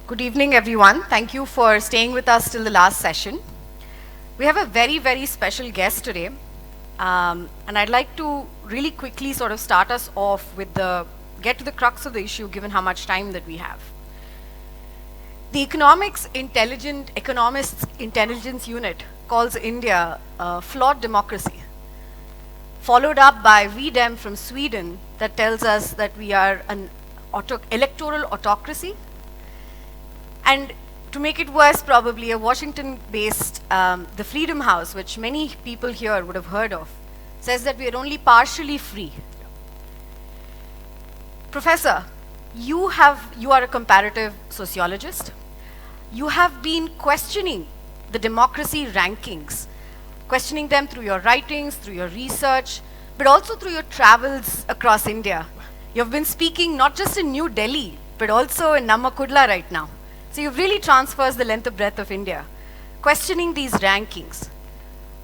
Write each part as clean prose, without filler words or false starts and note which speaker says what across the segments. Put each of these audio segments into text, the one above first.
Speaker 1: Good evening, everyone. Thank you for staying with us till the last session. We have a very, very special guest today. And I'd like to really quickly sort of start us off with get to the crux of the issue, given how much time that we have. The Economists Intelligence Unit calls India a flawed democracy, followed up by VDEM from Sweden that tells us that we are an electoral autocracy. And to make it worse, probably a Washington-based, the Freedom House, which many people here would have heard of, says that we are only partially free. Professor, you are a comparative sociologist. You have been questioning the democracy rankings, questioning them through your writings, through your research, but also through your travels across India. You've been speaking not just in New Delhi, but also in Namakudla right now. So you've really traversed the length and breadth of India, questioning these rankings.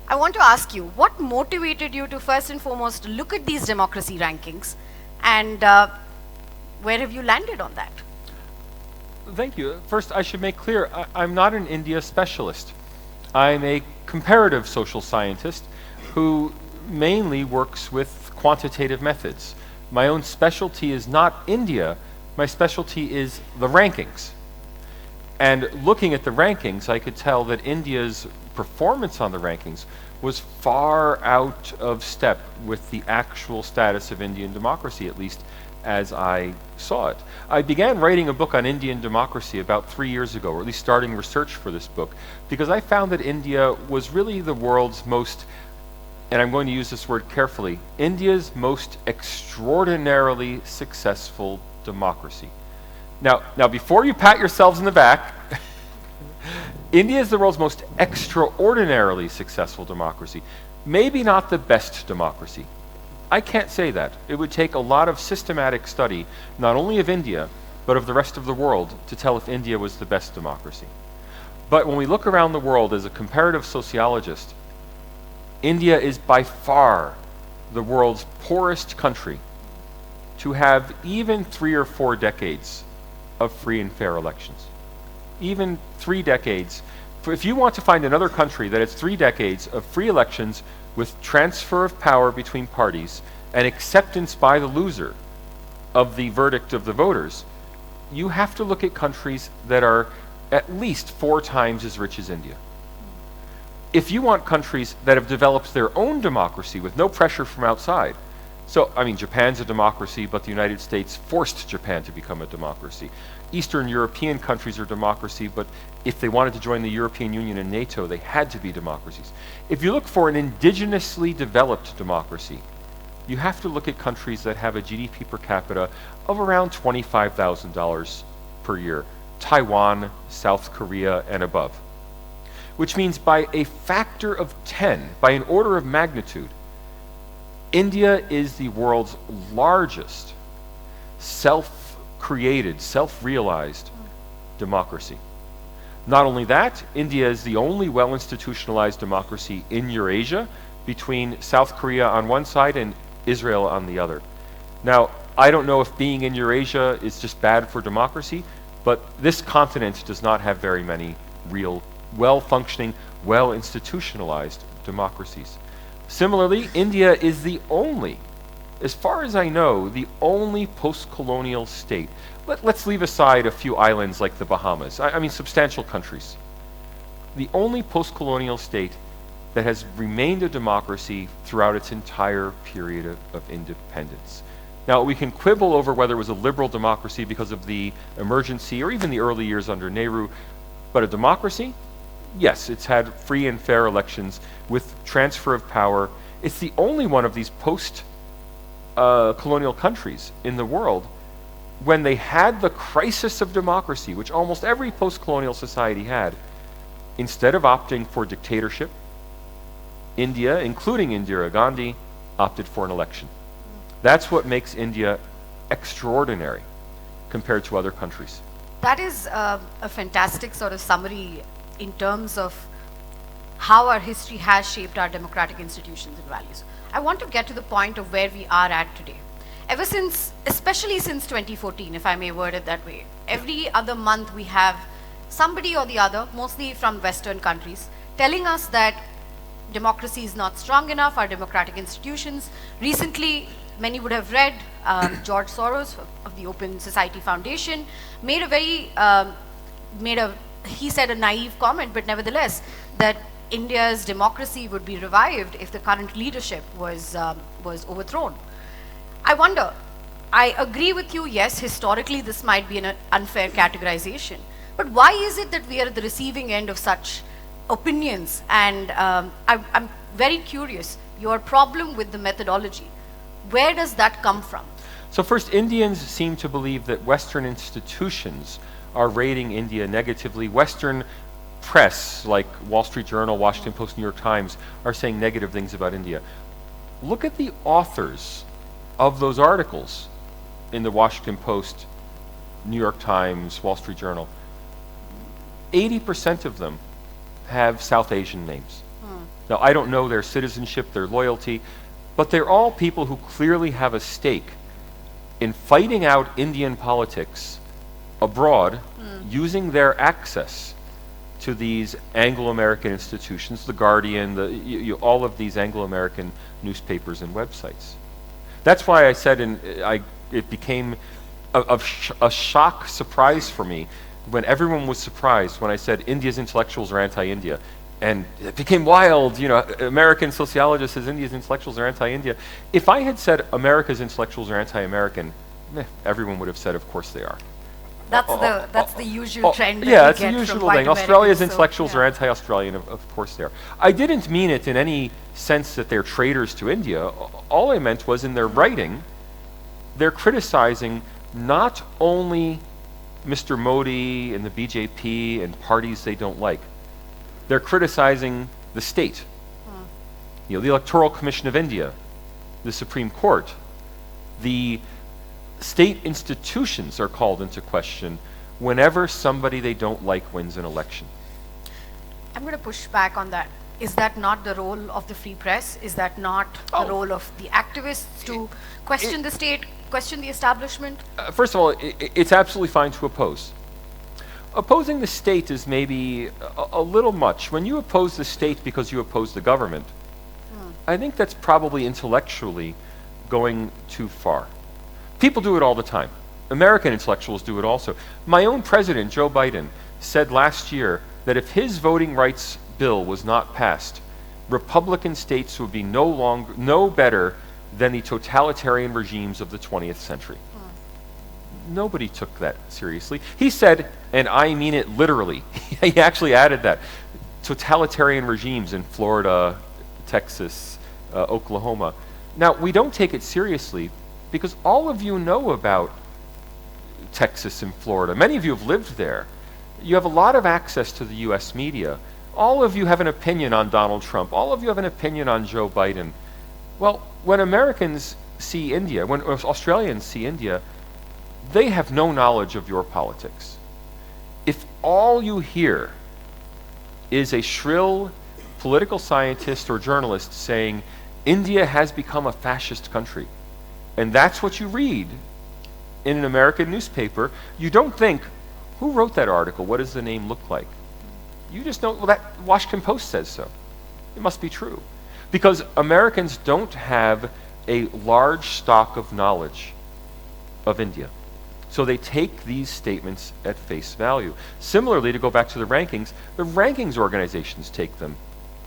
Speaker 1: I want to ask you, what motivated you to first and foremost look at these democracy rankings, and where have you landed on that?
Speaker 2: Thank you. First, I should make clear, I'm not an India specialist. I'm a comparative social scientist who mainly works with quantitative methods. My own specialty is not India, my specialty is the rankings. And looking at the rankings, I could tell that India's performance on the rankings was far out of step with the actual status of Indian democracy, at least as I saw it. I began writing a book on Indian democracy about 3 years ago, or at least starting research for this book, because I found that India was really the world's most, and I'm going to use this word carefully, India's most extraordinarily successful democracy. Now, before you pat yourselves in the back, India is the world's most extraordinarily successful democracy. Maybe not the best democracy. I can't say that. It would take a lot of systematic study, not only of India, but of the rest of the world, to tell if India was the best democracy. But when we look around the world as a comparative sociologist, India is by far the world's poorest country to have even 3 or 4 decades of free and fair elections. Even 3 decades. If you want to find another country that has 3 decades of free elections with transfer of power between parties and acceptance by the loser of the verdict of the voters, you have to look at countries that are at least 4 times as rich as India. If you want countries that have developed their own democracy with no pressure from outside, so, I mean, Japan's a democracy, but the United States forced Japan to become a democracy. Eastern European countries are democracy, but if they wanted to join the European Union and NATO, they had to be democracies. If you look for an indigenously developed democracy, you have to look at countries that have a GDP per capita of around $25,000 per year. Taiwan, South Korea, and above. Which means by a factor of 10, by an order of magnitude, India is the world's largest self-created, self-realized democracy. Not only that, India is the only well-institutionalized democracy in Eurasia, between South Korea on one side and Israel on the other. Now, I don't know if being in Eurasia is just bad for democracy, but this continent does not have very many real, well-functioning, well-institutionalized democracies. Similarly, India is the only, as far as I know, the only post-colonial state. Let's leave aside a few islands like the Bahamas, I mean substantial countries. The only post-colonial state that has remained a democracy throughout its entire period of independence. Now, we can quibble over whether it was a liberal democracy because of the emergency or even the early years under Nehru, but a democracy? Yes, it's had free and fair elections with transfer of power. It's the only one of these post-colonial countries in the world when they had the crisis of democracy, which almost every post-colonial society had. Instead of opting for dictatorship, India, including Indira Gandhi, opted for an election. That's what makes India extraordinary compared to other countries.
Speaker 1: That is a fantastic sort of summary in terms of how our history has shaped our democratic institutions and values. I want to get to the point of where we are at today. ever since, especially since 2014, if I may word it that way, every other month we have somebody or the other, mostly from Western countries, telling us that democracy is not strong enough, our democratic institutions. Recently, many would have read George Soros of the Open Society Foundation made a very, he said a naive comment, but nevertheless, that India's democracy would be revived if the current leadership was overthrown. I wonder, I agree with you, yes, historically this might be an unfair categorization, but why is it that we are at the receiving end of such opinions? And I'm very curious, your problem with the methodology, where does that come from?
Speaker 2: So first, Indians seem to believe that Western institutions are rating India negatively. Western press, like Wall Street Journal, Washington Post, New York Times, are saying negative things about India. Look at the authors of those articles in the Washington Post, New York Times, Wall Street Journal. 80% of them have South Asian names. Now, I don't know their citizenship, their loyalty, but they're all people who clearly have a stake in fighting out Indian politics abroad using their access to these Anglo-American institutions, The Guardian, all of these Anglo-American newspapers and websites. That's why I said it became a shock surprise for me when everyone was surprised when I said India's intellectuals are anti-India. And it became wild, American sociologists says India's intellectuals are anti-India. If I had said America's intellectuals are anti-American, everyone would have said, of course they are.
Speaker 1: That's the usual trend.
Speaker 2: Yeah, that's the usual thing. Australia's intellectuals are anti-Australian, of course they are. I didn't mean it in any sense that they're traitors to India. All I meant was in their writing, they're criticizing not only Mr. Modi and the BJP and parties they don't like. They're criticizing the state. The Electoral Commission of India, the Supreme Court, the state institutions are called into question whenever somebody they don't like wins an election.
Speaker 1: I'm going to push back on that. Is that not the role of the free press? Is that not the role of the activists to question the state, question the establishment?
Speaker 2: First of all, it's absolutely fine to oppose. Opposing the state is maybe a little much. When you oppose the state because you oppose the government, I think that's probably intellectually going too far. People do it all the time. American intellectuals do it also. My own president, Joe Biden, said last year that if his voting rights bill was not passed, Republican states would be no better than the totalitarian regimes of the 20th century. Nobody took that seriously. He said, and I mean it literally, he actually added that, totalitarian regimes in Florida, Texas, Oklahoma. Now, we don't take it seriously because all of you know about Texas and Florida. Many of you have lived there. You have a lot of access to the US media. All of you have an opinion on Donald Trump. All of you have an opinion on Joe Biden. Well, when Americans see India, when Australians see India, they have no knowledge of your politics. If all you hear is a shrill political scientist or journalist saying, India has become a fascist country, and that's what you read in an American newspaper, you don't think, who wrote that article? What does the name look like? You just know, well, that Washington Post says so. It must be true. Because Americans don't have a large stock of knowledge of India. So they take these statements at face value. Similarly, to go back to the rankings organizations take them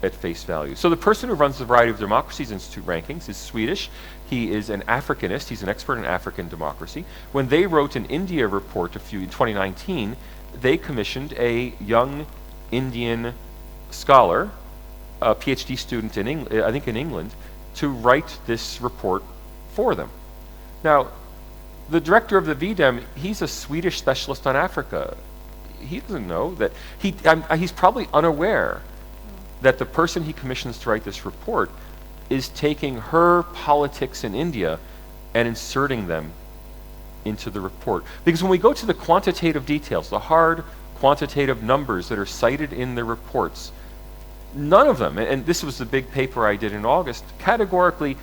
Speaker 2: at face value. So the person who runs the Variety of Democracies Institute rankings is Swedish. He is an Africanist. He's an expert in African democracy. When they wrote an India report in 2019, they commissioned a young Indian scholar, a PhD student in England, to write this report for them. Now, the director of the VDEM, he's a Swedish specialist on Africa. He doesn't know that, he's probably unaware that the person he commissions to write this report is taking her politics in India and inserting them into the report. Because when we go to the quantitative details, the hard quantitative numbers that are cited in the reports, none of them, and this was the big paper I did in August, categorically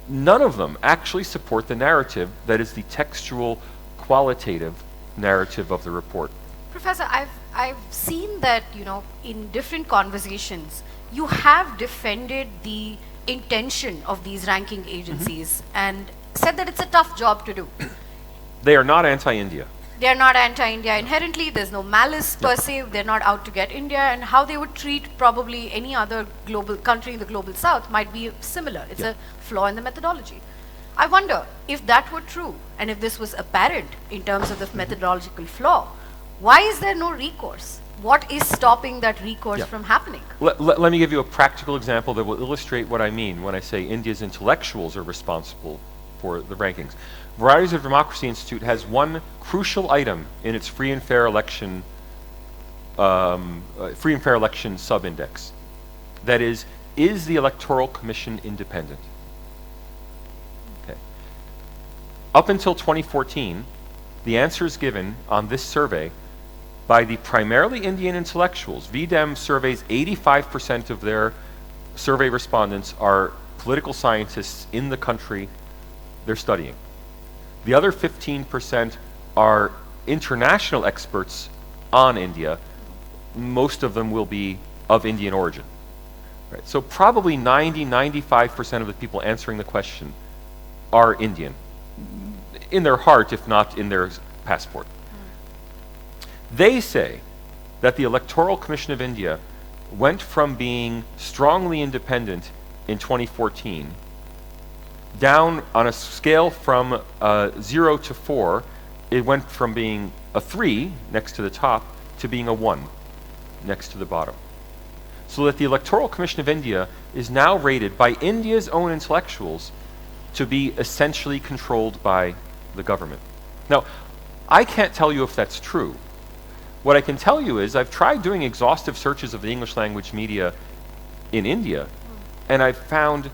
Speaker 2: none of them actually support the narrative that is the textual, qualitative narrative of the report.
Speaker 1: Professor, I've seen that, in different conversations, you have defended the intention of these ranking agencies and said that it's a tough job to do.
Speaker 2: They are not anti-India.
Speaker 1: They're not anti-India inherently, there's no malice per se, they're not out to get India, and how they would treat probably any other global country in the global south might be similar. It's a flaw in the methodology. I wonder if that were true, and if this was apparent in terms of the methodological flaw, why is there no recourse? What is stopping that recourse from happening?
Speaker 2: Let me give you a practical example that will illustrate what I mean when I say India's intellectuals are responsible for the rankings. Varieties of Democracy Institute has one crucial item in its free and fair election sub-index. That is the Electoral Commission independent? Okay. Up until 2014, the answers given on this survey by the primarily Indian intellectuals. VDEM surveys 85% of their survey respondents are political scientists in the country they're studying. The other 15% are international experts on India. Most of them will be of Indian origin. Right? So probably 95% of the people answering the question are Indian, in their heart, if not in their passport. They say that the Electoral Commission of India went from being strongly independent in 2014 down on a scale from 0 to 4. It went from being a 3 next to the top to being a 1 next to the bottom. So that the Electoral Commission of India is now rated by India's own intellectuals to be essentially controlled by the government. Now, I can't tell you if that's true. What I can tell you is I've tried doing exhaustive searches of the English language media in India, and I've found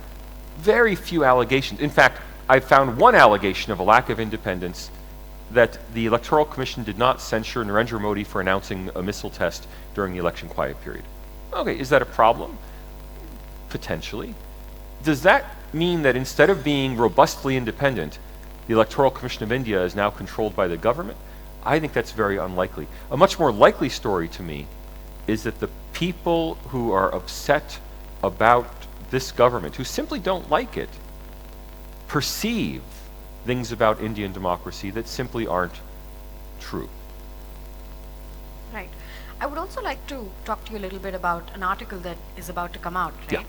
Speaker 2: very few allegations. In fact, I've found one allegation of a lack of independence, that the Electoral Commission did not censure Narendra Modi for announcing a missile test during the election quiet period. Okay, is that a problem? Potentially. Does that mean that instead of being robustly independent, the Electoral Commission of India is now controlled by the government? I think that's very unlikely. A much more likely story to me is that the people who are upset about this government, who simply don't like it, perceive things about Indian democracy that simply aren't true.
Speaker 1: Right. I would also like to talk to you a little bit about an article that is about to come out, right?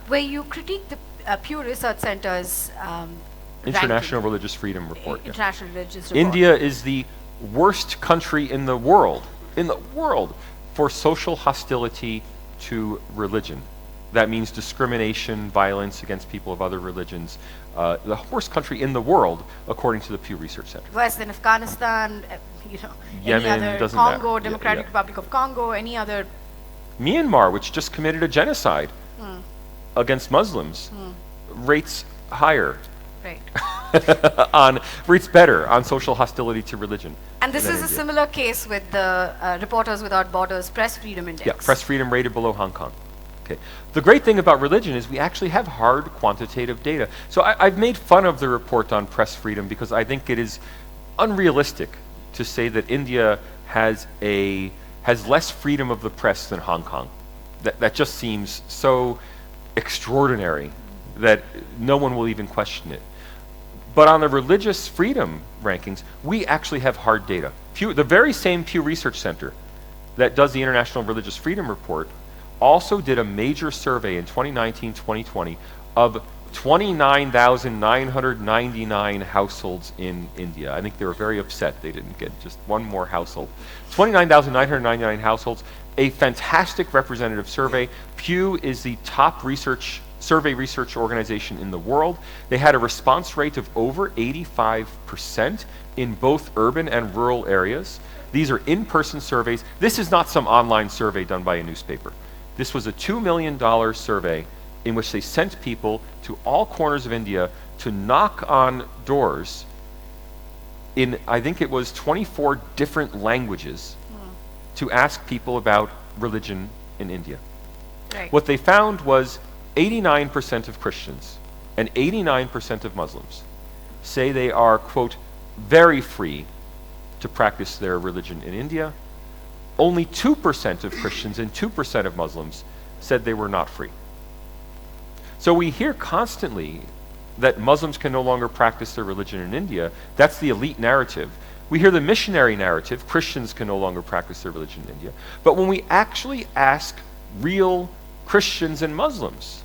Speaker 1: Where you critique the Pew Research Center's
Speaker 2: International Religious Freedom Report.
Speaker 1: International Religious Report.
Speaker 2: India is the worst country in the world, for social hostility to religion. That means discrimination, violence against people of other religions. The worst country in the world, according to the Pew Research Center.
Speaker 1: Worse than Afghanistan,
Speaker 2: Yemen,
Speaker 1: any other,
Speaker 2: doesn't
Speaker 1: Congo,
Speaker 2: matter.
Speaker 1: Democratic Republic of Congo, any other.
Speaker 2: Myanmar, which just committed a genocide against Muslims, rates higher.
Speaker 1: Right.
Speaker 2: Rates better on social hostility to religion.
Speaker 1: And this
Speaker 2: than
Speaker 1: is a
Speaker 2: India.
Speaker 1: similar case with the Reporters Without Borders Press Freedom Index.
Speaker 2: Yeah, press freedom rated below Hong Kong. Okay. The great thing about religion is we actually have hard quantitative data. So I've made fun of the report on press freedom because I think it is unrealistic to say that India has less freedom of the press than Hong Kong. That just seems so extraordinary that no one will even question it. But on the religious freedom rankings, we actually have hard data. The very same Pew Research Center that does the International Religious Freedom Report also did a major survey in 2019-2020 of 29,999 households in India. I think they were very upset they didn't get just one more household. 29,999 households, a fantastic representative survey. Pew is the top survey research organization in the world. They had a response rate of over 85% in both urban and rural areas. These are in-person surveys. This is not some online survey done by a newspaper. This was a $2 million survey in which they sent people to all corners of India to knock on doors in, I think it was 24 different languages, to ask people about religion in India.
Speaker 1: Right.
Speaker 2: What they found was 89% of Christians and 89% of Muslims say they are, quote, very free to practice their religion in India. Only 2% of Christians and 2% of Muslims said they were not free. So we hear constantly that Muslims can no longer practice their religion in India. That's the elite narrative. We hear the missionary narrative, Christians can no longer practice their religion in India. But when we actually ask real Christians and Muslims,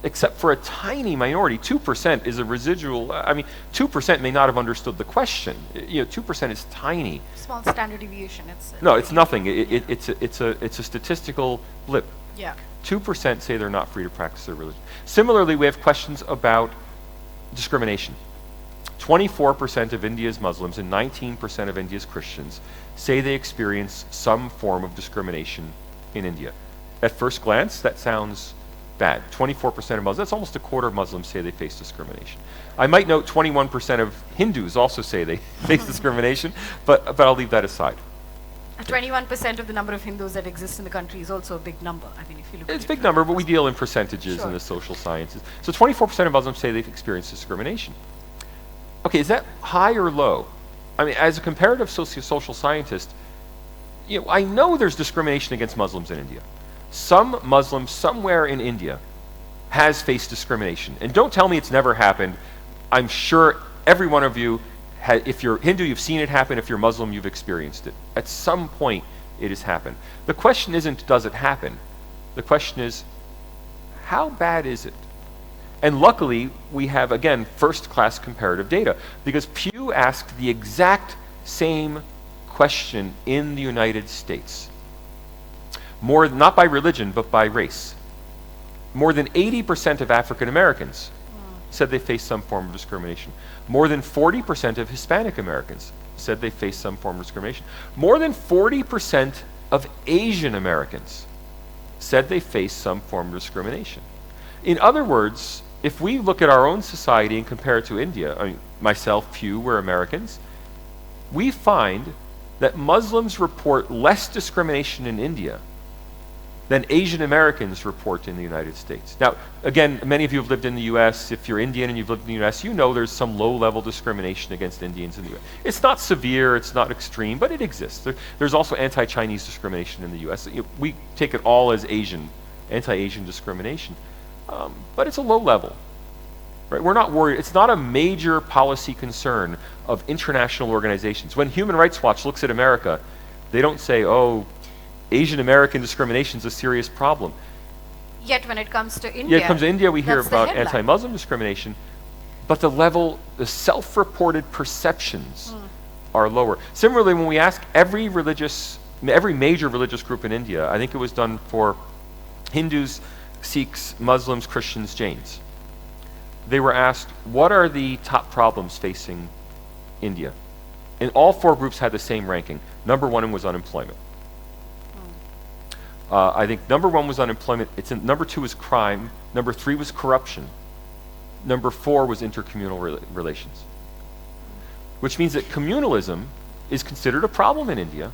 Speaker 2: except for a tiny minority, 2% is a residual, 2% may not have understood the question. 2% is tiny.
Speaker 1: Small standard deviation.
Speaker 2: No, it's nothing. It's a statistical blip.
Speaker 1: Yeah.
Speaker 2: 2% say they're not free to practice their religion. Similarly, we have questions about discrimination. 24% of India's Muslims and 19% of India's Christians say they experience some form of discrimination in India. At first glance, that sounds bad. 24% of Muslims, that's almost a quarter of Muslims say they face discrimination. I might note 21% of Hindus also say they face discrimination, but I'll leave that aside.
Speaker 1: 21% of the number of Hindus that exist in the country is also a big number. If you look at
Speaker 2: it's a big number, but we deal in percentages in the social sciences. So 24% of Muslims say they've experienced discrimination. Okay, is that high or low? As a comparative social scientist, I know there's discrimination against Muslims in India. Some Muslim somewhere in India has faced discrimination. And don't tell me it's never happened. I'm sure every one of you, if you're Hindu, you've seen it happen. If you're Muslim, you've experienced it. At some point, it has happened. The question isn't, does it happen? The question is, how bad is it? And luckily, we have, again, first-class comparative data, because Pew asked the exact same question in the United States. Not by religion, but by race. More than 80% of African Americans said they faced some form of discrimination. More than 40% of Hispanic Americans said they faced some form of discrimination. More than 40% of Asian Americans said they faced some form of discrimination. In other words, if we look at our own society and compare it to India, myself, Pew, we're Americans, we find that Muslims report less discrimination in India than Asian Americans report in the United States. Now, again, many of you have lived in the US. If you're Indian and you've lived in the US, you know there's some low-level discrimination against Indians in the US. It's not severe, it's not extreme, but it exists. There's also anti-Chinese discrimination in the US. We take it all as anti-Asian discrimination. But it's a low level. Right? We're not worried. It's not a major policy concern of international organizations. When Human Rights Watch looks at America, they don't say, oh, Asian American discrimination is a serious problem.
Speaker 1: Yet when it comes to India,
Speaker 2: we hear about anti-Muslim discrimination, but the self-reported perceptions are lower. Similarly, when we ask every major religious group in India, I think it was done for Hindus, Sikhs, Muslims, Christians, Jains. They were asked, what are the top problems facing India? And all four groups had the same ranking. Number one was unemployment. I think number one was unemployment. Number two was crime. Number three was corruption. Number four was intercommunal relations. Which means that communalism is considered a problem in India,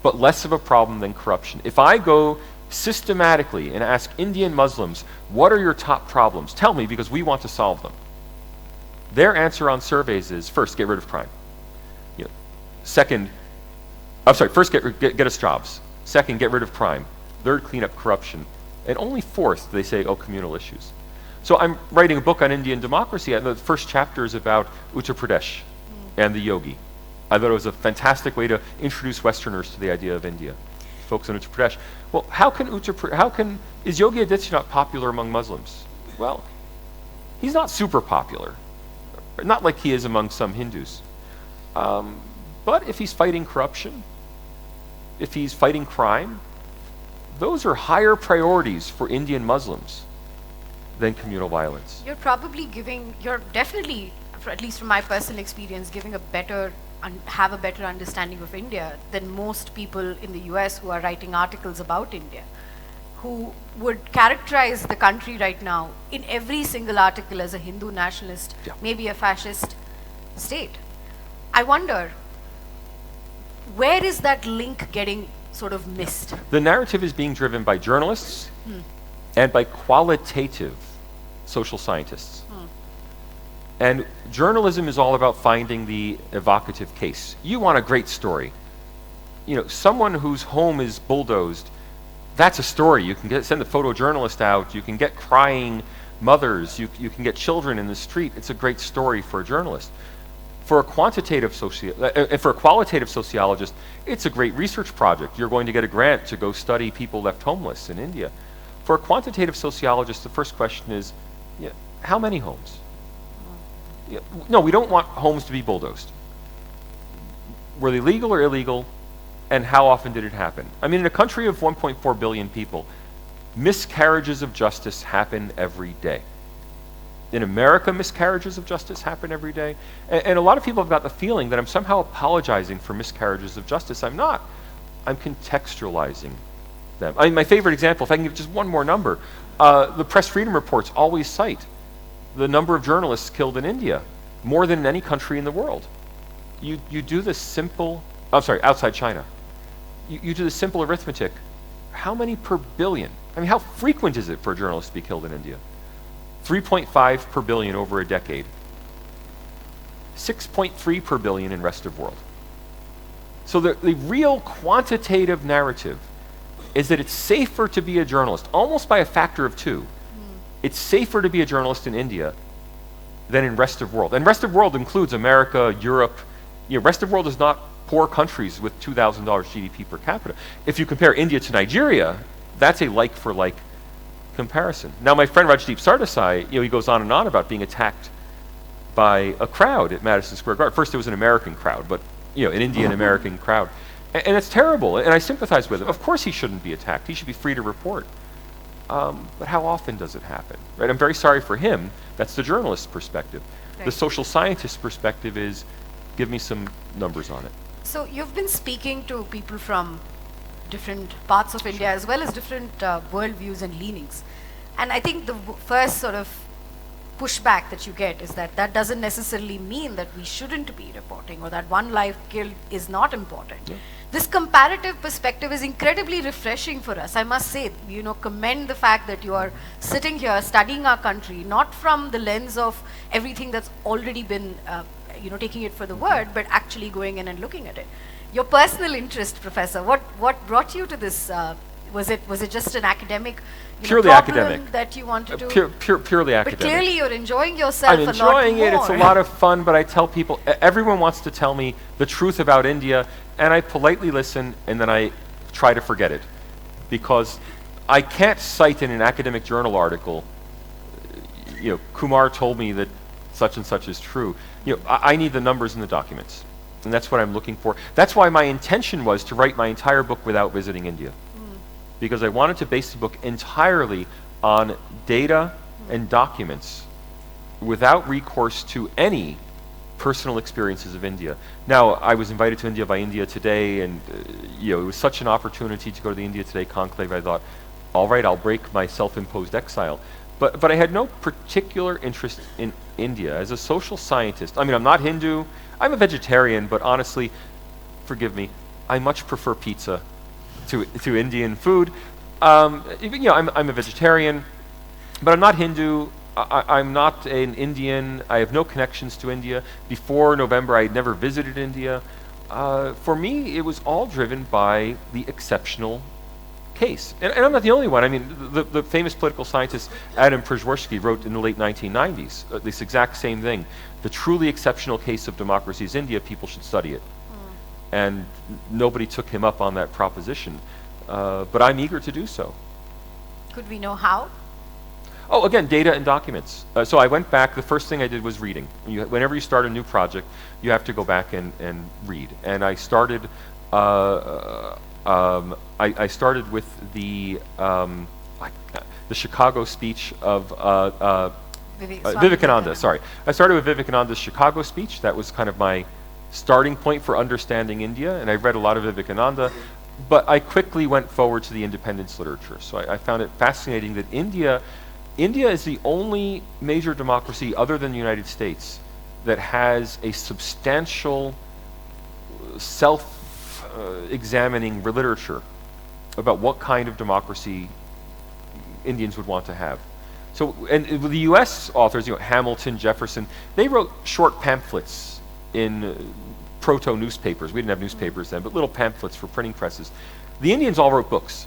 Speaker 2: but less of a problem than corruption. If I go systematically and ask Indian Muslims, what are your top problems? Tell me, because we want to solve them. Their answer on surveys is, first, get rid of crime. First, get us jobs. Second, get rid of crime. Third, clean up corruption. And only fourth, they say, communal issues. So I'm writing a book on Indian democracy, and the first chapter is about Uttar Pradesh and the yogi. I thought it was a fantastic way to introduce Westerners to the idea of India. Folks in Uttar Pradesh. Well, is Yogi Adityanath popular among Muslims? Well, he's not super popular. Not like he is among some Hindus. But if he's fighting corruption, if he's fighting crime, those are higher priorities for Indian Muslims than communal violence.
Speaker 1: You're definitely, at least from my personal experience, have a better understanding of India than most people in the US who are writing articles about India, who would characterize the country right now in every single article as a Hindu nationalist, maybe a fascist state. I wonder, where is that link getting sort of missed?
Speaker 2: The narrative is being driven by journalists and by qualitative social scientists. And journalism is all about finding the evocative case. You want a great story. You know, someone whose home is bulldozed, that's a story. You can send the photojournalist out, you can get crying mothers, you can get children in the street. It's a great story for a journalist. For a qualitative sociologist, it's a great research project. You're going to get a grant to go study people left homeless in India. For a quantitative sociologist, the first question is, how many homes? No, we don't want homes to be bulldozed. Were they legal or illegal? And how often did it happen? I mean, in a country of 1.4 billion people, miscarriages of justice happen every day. In America, miscarriages of justice happen every day. And a lot of people have got the feeling that I'm somehow apologizing for miscarriages of justice. I'm not. I'm contextualizing them. I mean, my favorite example, if I can give just one more number, the press freedom reports always cite the number of journalists killed in India, more than in any country in the world. You do the simple, outside China. You do the simple arithmetic. How many per billion? I mean, how frequent is it for a journalist to be killed in India? 3.5 per billion over a decade. 6.3 per billion in rest of world. So the real quantitative narrative is that it's safer to be a journalist, almost by a factor of 2. It's safer to be a journalist in India than in rest of world. And rest of world includes America, Europe. Rest of world is not poor countries with $2,000 GDP per capita. If you compare India to Nigeria, that's a like-for-like comparison. Now, my friend Rajdeep Sardesai, he goes on and on about being attacked by a crowd at Madison Square Garden. First, it was an American crowd, but an Indian American crowd. And it's terrible, and I sympathize with him. Of course he shouldn't be attacked. He should be free to report. But how often does it happen? Right? I'm very sorry for him. That's the journalist's perspective.
Speaker 1: Right.
Speaker 2: The social scientist's perspective is, give me some numbers on it.
Speaker 1: So you've been speaking to people from different parts of India as well as different worldviews and leanings. And I think the first sort of pushback that you get is that that doesn't necessarily mean that we shouldn't be reporting or that one life killed is not important.
Speaker 2: Yeah.
Speaker 1: This comparative perspective is incredibly refreshing for us. I must say, commend the fact that you are sitting here studying our country, not from the lens of everything that's already been, taking it for the word, but actually going in and looking at it. Your personal interest, Professor, what brought you to this? Was it just an academic
Speaker 2: purely
Speaker 1: problem
Speaker 2: academic
Speaker 1: that you wanted to?
Speaker 2: Purely academic.
Speaker 1: But clearly you're enjoying yourself
Speaker 2: I'm
Speaker 1: a lot
Speaker 2: enjoying
Speaker 1: more.
Speaker 2: it. It's a lot of fun, but I tell people, everyone wants to tell me the truth about India, and I politely listen, and then I try to forget it. Because I can't cite in an academic journal article, Kumar told me that such and such is true. I need the numbers in the documents. And that's what I'm looking for. That's why my intention was to write my entire book without visiting India. Because I wanted to base the book entirely on data and documents without recourse to any personal experiences of India. Now, I was invited to India by India Today, and it was such an opportunity to go to the India Today conclave. I thought, all right, I'll break my self-imposed exile. But I had no particular interest in India. As a social scientist, I mean, I'm not Hindu, I'm a vegetarian, but honestly, forgive me, I much prefer pizza to Indian food. I'm a vegetarian, but I'm not Hindu. I'm not an Indian. I have no connections to India. Before November, I had never visited India. For me, it was all driven by the exceptional case. And I'm not the only one. I mean, the famous political scientist Adam Przeworski wrote in the late 1990s this exact same thing. The truly exceptional case of democracy is India. People should study it. And nobody took him up on that proposition. But I'm eager to do so.
Speaker 1: Could we know how?
Speaker 2: Oh, again, data and documents. So I went back. The first thing I did was reading. Whenever you start a new project, you have to go back and read. And I started. I started with the Chicago speech of Vivekananda. Sorry, I started with Vivekananda's Chicago speech. That was kind of my starting point for understanding India, and I read a lot of Vivekananda. But I quickly went forward to the independence literature. So I found it fascinating that India is the only major democracy other than the United States that has a substantial self-examining literature about what kind of democracy Indians would want to have. So, and the U.S. authors, Hamilton, Jefferson, they wrote short pamphlets in proto-newspapers. We didn't have newspapers then, but little pamphlets for printing presses. The Indians all wrote books,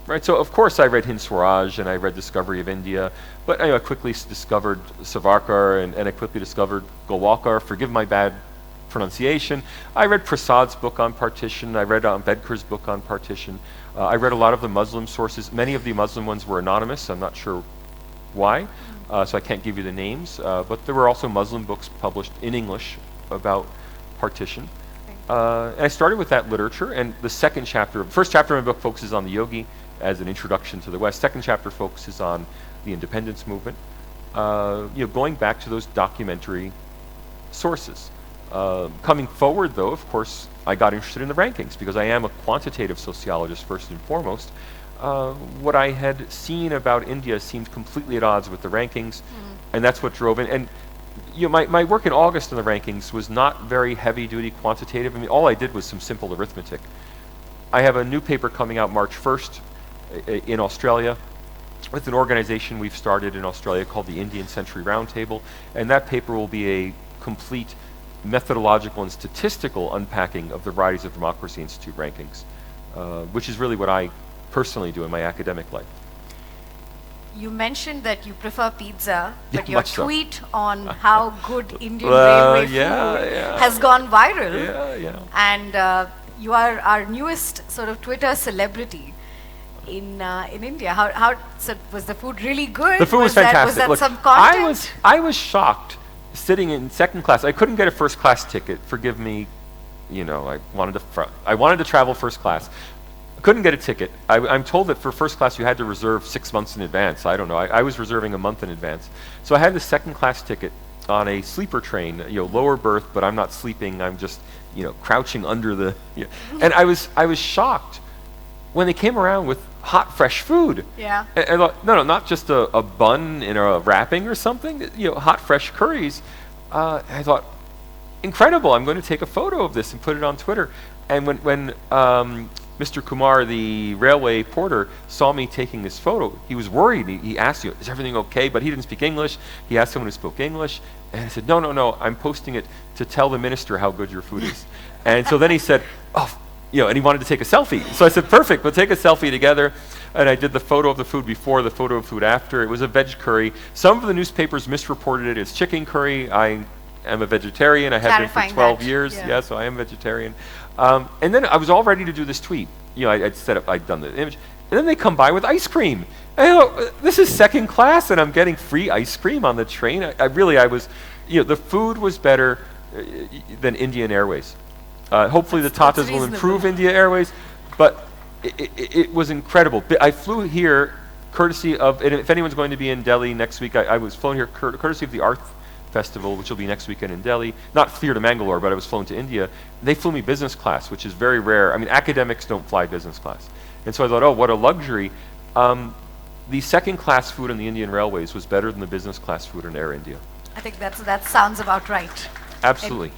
Speaker 2: right? So, of course, I read Hind Swaraj and I read Discovery of India, but I quickly discovered Savarkar and I quickly discovered Golwalkar. Forgive my bad pronunciation. I read Prasad's book on partition. I read Ambedkar's book on partition. I read a lot of the Muslim sources. Many of the Muslim ones were anonymous. I'm not sure why, so I can't give you the names. But there were also Muslim books published in English about partition. And I started with that literature, and the first chapter of my book focuses on the yogi as an introduction to the West. Second chapter focuses on the independence movement. Going back to those documentary sources. Coming forward, though, of course, I got interested in the rankings because I am a quantitative sociologist first and foremost. What I had seen about India seemed completely at odds with the rankings, and that's what drove it. And my work in August in the rankings was not very heavy-duty quantitative. I mean, all I did was some simple arithmetic. I have a new paper coming out March 1st in Australia with an organization we've started in Australia called the Indian Century Roundtable, and that paper will be a complete methodological and statistical unpacking of the Varieties of Democracy Institute rankings, which is really what I personally do in my academic life.
Speaker 1: You mentioned that you prefer pizza, but your
Speaker 2: much so.
Speaker 1: tweet on how good Indian railway food has gone viral. And you are our newest sort of Twitter celebrity in India. So was the food really good?
Speaker 2: The food was fantastic.
Speaker 1: Was that
Speaker 2: Look,
Speaker 1: some content?
Speaker 2: I was shocked sitting in second class. I couldn't get a first class ticket. Forgive me, I wanted to travel first class. Couldn't get a ticket. I'm told that for first class you had to reserve 6 months in advance. I don't know. I was reserving a month in advance. So I had the second class ticket on a sleeper train, lower berth, but I'm not sleeping. I'm just, crouching under the. And I was shocked when they came around with hot, fresh food.
Speaker 1: Yeah.
Speaker 2: And I thought, no, not just a bun in a wrapping or something. Hot, fresh curries. I thought, incredible. I'm going to take a photo of this and put it on Twitter. And when Mr. Kumar, the railway porter, saw me taking this photo, he was worried. He asked, is everything okay? But he didn't speak English. He asked someone who spoke English. And I said, no, I'm posting it to tell the minister how good your food is. And so then he said, and he wanted to take a selfie. So I said, perfect, we'll take a selfie together. And I did the photo of the food before, the photo of food after. It was a veg curry. Some of the newspapers misreported it as chicken curry. I am a vegetarian. I have been for 12 years. Yeah, so I am vegetarian. And then I was all ready to do this tweet. I'd done the image. And then they come by with ice cream. And this is second class and I'm getting free ice cream on the train. I was, the food was better than Indian Airways. Hopefully the Tatas will improve India Airways, but it was incredible. I flew here courtesy of, and if anyone's going to be in Delhi next week, I was flown here courtesy of the Art Festival, which will be next weekend in Delhi. Not here to Mangalore, but I was flown to India. They flew me business class, which is very rare. I mean, academics don't fly business class. And so I thought, what a luxury. The second class food on the Indian Railways was better than the business class food in Air India.
Speaker 1: I think that sounds about right.
Speaker 2: Absolutely.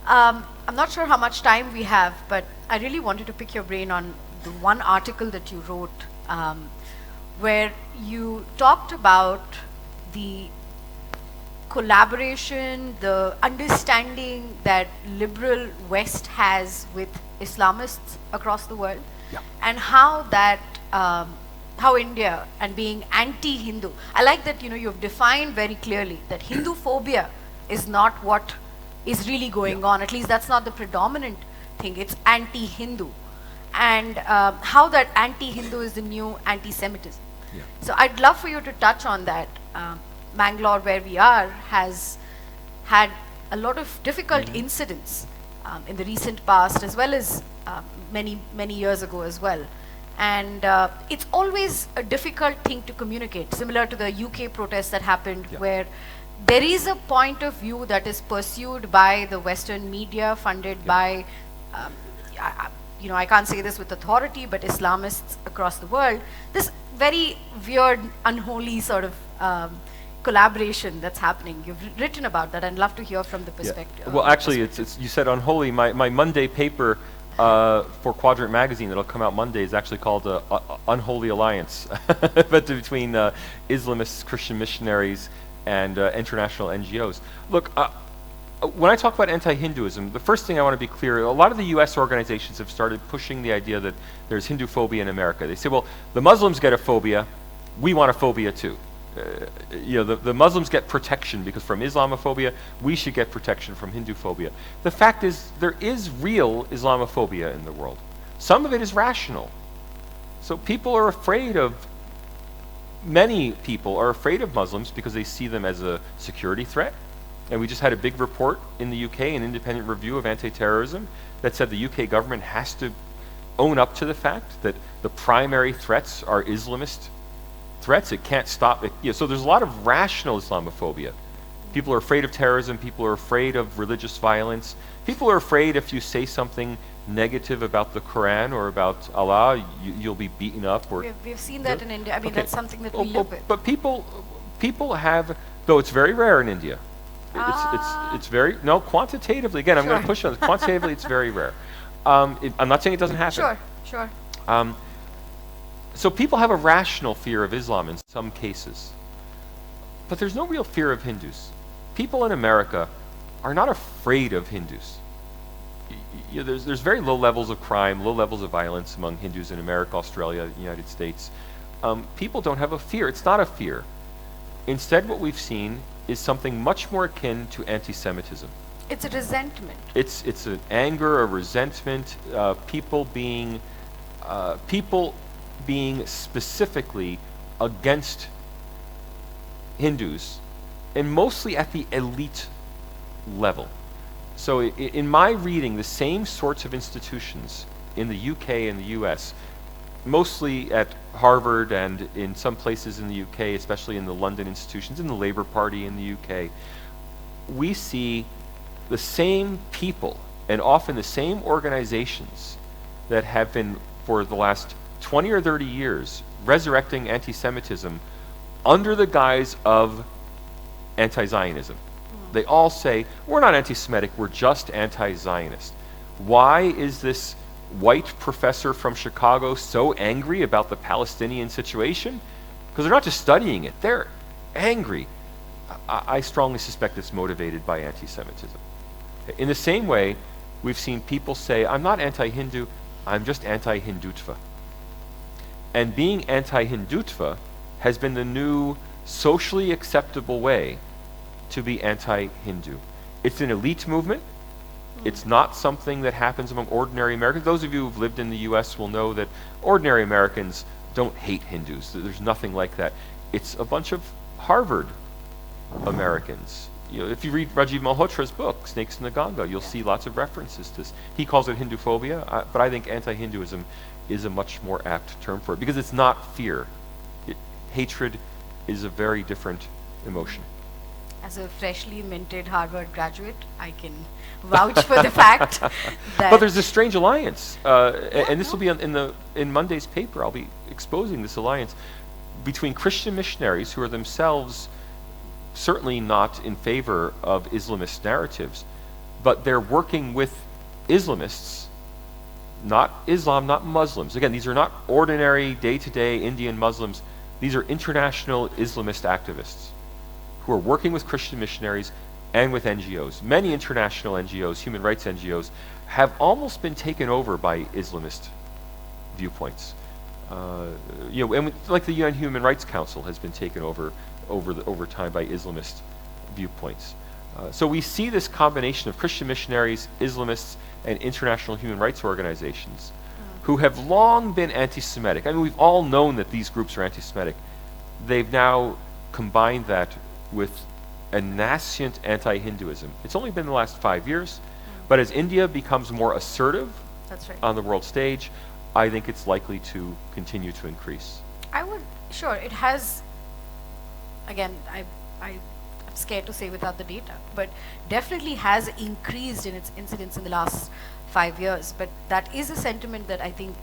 Speaker 1: I'm not sure how much time we have, but I really wanted to pick your brain on the one article that you wrote where you talked about the collaboration, the understanding that liberal West has with Islamists across the world, and how that, how India and being anti-Hindu, I like that you've defined very clearly that Hindu phobia is not what is really going on. At least that's not the predominant thing. It's anti-Hindu, and how that anti-Hindu is the new anti-Semitism. So I'd love for you to touch on that. Mangalore, where we are, has had a lot of difficult incidents in the recent past, as well as many years ago as well. And it's always a difficult thing to communicate, similar to the UK protests that happened, where there is a point of view that is pursued by the Western media, funded by, I can't say this with authority, but Islamists across the world. This very weird, unholy sort of collaboration that's happening. You've written about that. I'd love to hear from the perspective.
Speaker 2: Well, actually, it's you said unholy. My Monday paper for Quadrant Magazine that'll come out Monday is actually called Unholy Alliance but between Islamist Christian missionaries and international NGOs. Look, when I talk about anti-Hinduism, the first thing I want to be clear, a lot of the US organizations have started pushing the idea that there's Hindu phobia in America. They say, well, the Muslims get a phobia, we want a phobia too. The Muslims get protection because from Islamophobia, we should get protection from Hindu phobia. The fact is, there is real Islamophobia in the world. Some of it is rational. So many people are afraid of Muslims because they see them as a security threat. And we just had a big report in the UK, an independent review of anti-terrorism, that said the UK government has to own up to the fact that the primary threats are Islamist threats. It can't stop it. So there's a lot of rational Islamophobia. People are afraid of terrorism. People are afraid of religious violence. People are afraid if you say something negative about the Quran or about Allah, you'll be beaten up. Or
Speaker 1: we've seen that in India. I mean, that's something that we live with.
Speaker 2: But people have, though it's very rare in India. It's very, no, quantitatively, again, I'm going to push on this. Quantitatively, it's very rare. I'm not saying it doesn't happen.
Speaker 1: Sure.
Speaker 2: So people have a rational fear of Islam in some cases. But there's no real fear of Hindus. People in America are not afraid of Hindus. There's very low levels of crime, low levels of violence among Hindus in America, Australia, the United States. People don't have a fear. It's not a fear. Instead, what we've seen is something much more akin to anti-Semitism.
Speaker 1: It's a resentment.
Speaker 2: It's an anger, a resentment, people being specifically against Hindus, and mostly at the elite level. So in my reading, the same sorts of institutions in the UK and the US, mostly at Harvard and in some places in the UK, especially in the London institutions, in the Labour Party in the UK, we see the same people and often the same organizations that have been for the last 20 or 30 years resurrecting anti-Semitism under the guise of anti-Zionism. They all say, we're not anti-Semitic, we're just anti-Zionist. Why is this white professor from Chicago so angry about the Palestinian situation? Because they're not just studying it, they're angry. I strongly suspect it's motivated by anti-Semitism. In the same way, we've seen people say, I'm not anti-Hindu, I'm just anti-Hindutva. And being anti-Hindutva has been the new socially acceptable way to be anti-Hindu. It's an elite movement. It's not something that happens among ordinary Americans. Those of you who've lived in the US will know that ordinary Americans don't hate Hindus. There's nothing like that. It's a bunch of Harvard Americans. If you read Rajiv Malhotra's book, Snakes in the Ganga, you'll see lots of references to this. He calls it Hinduphobia, but I think anti-Hinduism is a much more apt term for it, because it's not fear. Hatred is a very different emotion.
Speaker 1: As a freshly minted Harvard graduate, I can vouch for the fact that...
Speaker 2: But there's this strange alliance, and this will be in Monday's paper. I'll be exposing this alliance between Christian missionaries who are themselves certainly not in favor of Islamist narratives, but they're working with Islamists, not Islam, not Muslims. Again, these are not ordinary day-to-day Indian Muslims. These are international Islamist activists who are working with Christian missionaries and with NGOs. Many international NGOs, human rights NGOs, have almost been taken over by Islamist viewpoints. And like the UN Human Rights Council has been taken over time by Islamist viewpoints. So we see this combination of Christian missionaries, Islamists, and international human rights organizations who have long been anti-Semitic. I mean, we've all known that these groups are anti-Semitic. They've now combined that with a nascent anti-Hinduism. It's only been the last 5 years, but as India becomes more assertive on the world stage, I think it's likely to continue to increase.
Speaker 1: Sure, it has, again, I'm scared to say without the data, but definitely has increased in its incidence in the last 5 years. But that is a sentiment that I think